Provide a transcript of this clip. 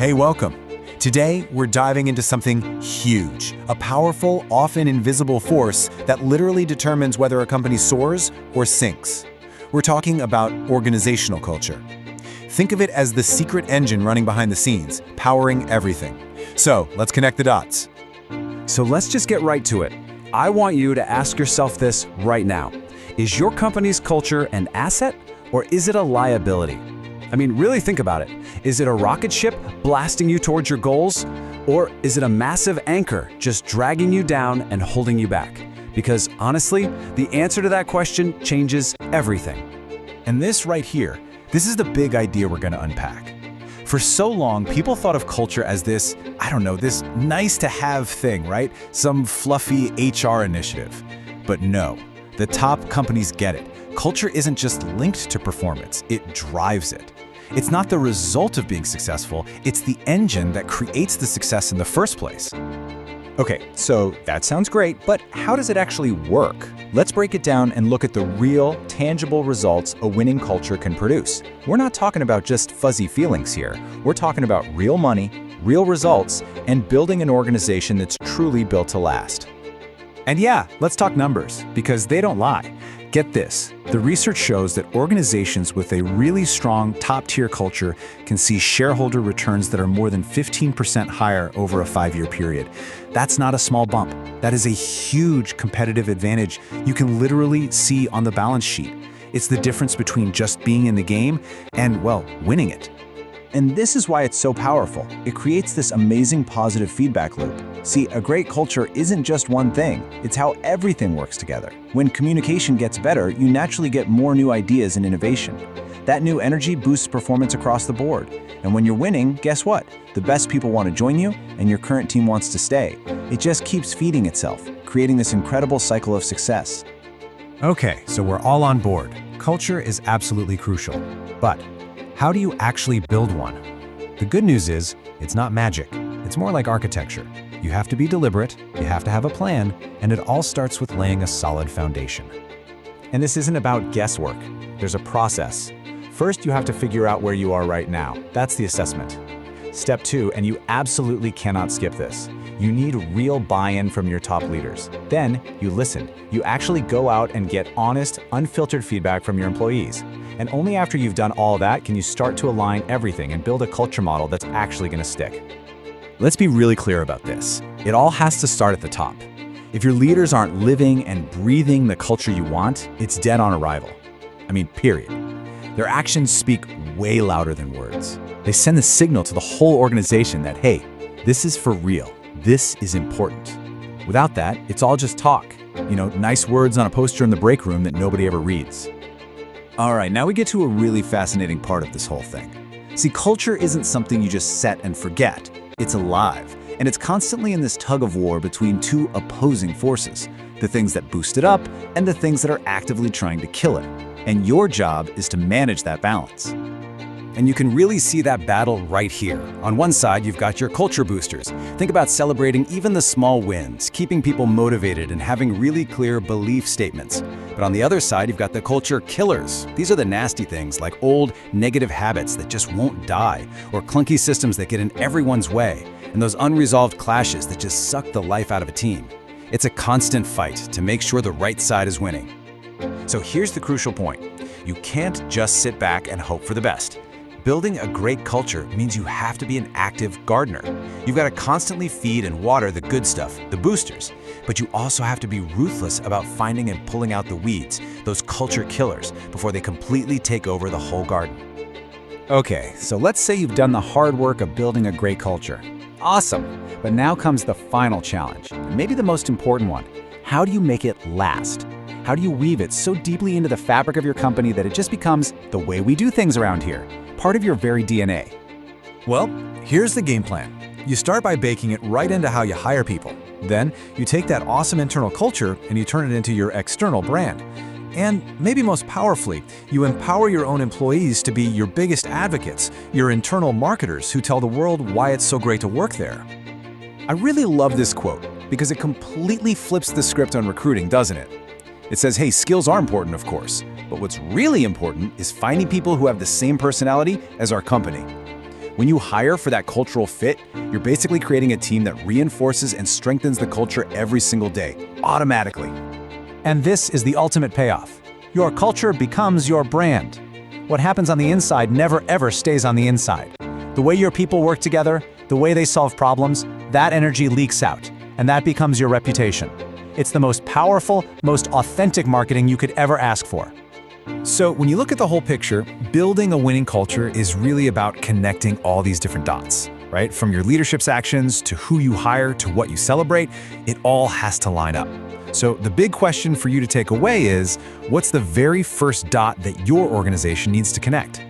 Hey, welcome. Today, we're diving into something huge, a powerful, often invisible force that literally determines whether a company soars or sinks. We're talking about organizational culture. Think of it as the secret engine running behind the scenes, powering everything. So, let's connect the dots. So let's just get right to it. I want you to ask yourself this right now. Is your company's culture an asset or is it a liability? I mean, really think about it. Is it a rocket ship blasting you towards your goals? Or is it a massive anchor just dragging you down and holding you back? Because honestly, the answer to that question changes everything. And this right here, this is the big idea we're going to unpack. For so long, people thought of culture as this, this nice-to-have thing, right? Some fluffy HR initiative. But no, the top companies get it. Culture isn't just linked to performance, it drives it. It's not the result of being successful, it's the engine that creates the success in the first place. Okay, so that sounds great, but how does it actually work? Let's break it down and look at the real, tangible results a winning culture can produce. We're not talking about just fuzzy feelings here. We're talking about real money, real results, and building an organization that's truly built to last. And yeah, let's talk numbers, because they don't lie. Get this, the research shows that organizations with a really strong top-tier culture can see shareholder returns that are more than 15% higher over a 5-year period. That's not a small bump. That is a huge competitive advantage you can literally see on the balance sheet. It's the difference between just being in the game and, well, winning it. And this is why it's so powerful. It creates this amazing positive feedback loop. See, a great culture isn't just one thing, it's how everything works together. When communication gets better, you naturally get more new ideas and innovation. That new energy boosts performance across the board. And when you're winning, guess what? The best people want to join you, and your current team wants to stay. It just keeps feeding itself, creating this incredible cycle of success. Okay, so we're all on board. Culture is absolutely crucial. But how do you actually build one? The good news is, it's not magic. It's more like architecture. You have to be deliberate, you have to have a plan, and it all starts with laying a solid foundation. And this isn't about guesswork. There's a process. First, you have to figure out where you are right now. That's the assessment. Step 2, and you absolutely cannot skip this. You need real buy-in from your top leaders. Then, you listen. You actually go out and get honest, unfiltered feedback from your employees. And only after you've done all that can you start to align everything and build a culture model that's actually going to stick. Let's be really clear about this. It all has to start at the top. If your leaders aren't living and breathing the culture you want, it's dead on arrival. Period. Their actions speak way louder than words. They send the signal to the whole organization that, hey, this is for real. This is important. Without that, it's all just talk. Nice words on a poster in the break room that nobody ever reads. All right, now we get to a really fascinating part of this whole thing. See, culture isn't something you just set and forget. It's alive, and it's constantly in this tug-of-war between two opposing forces, the things that boost it up and the things that are actively trying to kill it. And your job is to manage that balance. And you can really see that battle right here. On one side, you've got your culture boosters. Think about celebrating even the small wins, keeping people motivated and having really clear belief statements. But on the other side, you've got the culture killers. These are the nasty things like old negative habits that just won't die, or clunky systems that get in everyone's way, and those unresolved clashes that just suck the life out of a team. It's a constant fight to make sure the right side is winning. So here's the crucial point. You can't just sit back and hope for the best. Building a great culture means you have to be an active gardener. You've got to constantly feed and water the good stuff, the boosters, but you also have to be ruthless about finding and pulling out the weeds, those culture killers, before they completely take over the whole garden. Okay, so let's say you've done the hard work of building a great culture. Awesome, but now comes the final challenge, and maybe the most important one. How do you make it last? How do you weave it so deeply into the fabric of your company that it just becomes the way we do things around here? Part of your very DNA. Well, here's the game plan. You start by baking it right into how you hire people. Then, you take that awesome internal culture and you turn it into your external brand. And maybe most powerfully, you empower your own employees to be your biggest advocates, your internal marketers who tell the world why it's so great to work there. I really love this quote because it completely flips the script on recruiting, doesn't it? It says, hey, skills are important, of course, but what's really important is finding people who have the same personality as our company. When you hire for that cultural fit, you're basically creating a team that reinforces and strengthens the culture every single day, automatically. And this is the ultimate payoff. Your culture becomes your brand. What happens on the inside never ever stays on the inside. The way your people work together, the way they solve problems, that energy leaks out, and that becomes your reputation. It's the most powerful, most authentic marketing you could ever ask for. So when you look at the whole picture, building a winning culture is really about connecting all these different dots, right? From your leadership's actions to who you hire to what you celebrate, it all has to line up. So the big question for you to take away is, what's the very first dot that your organization needs to connect?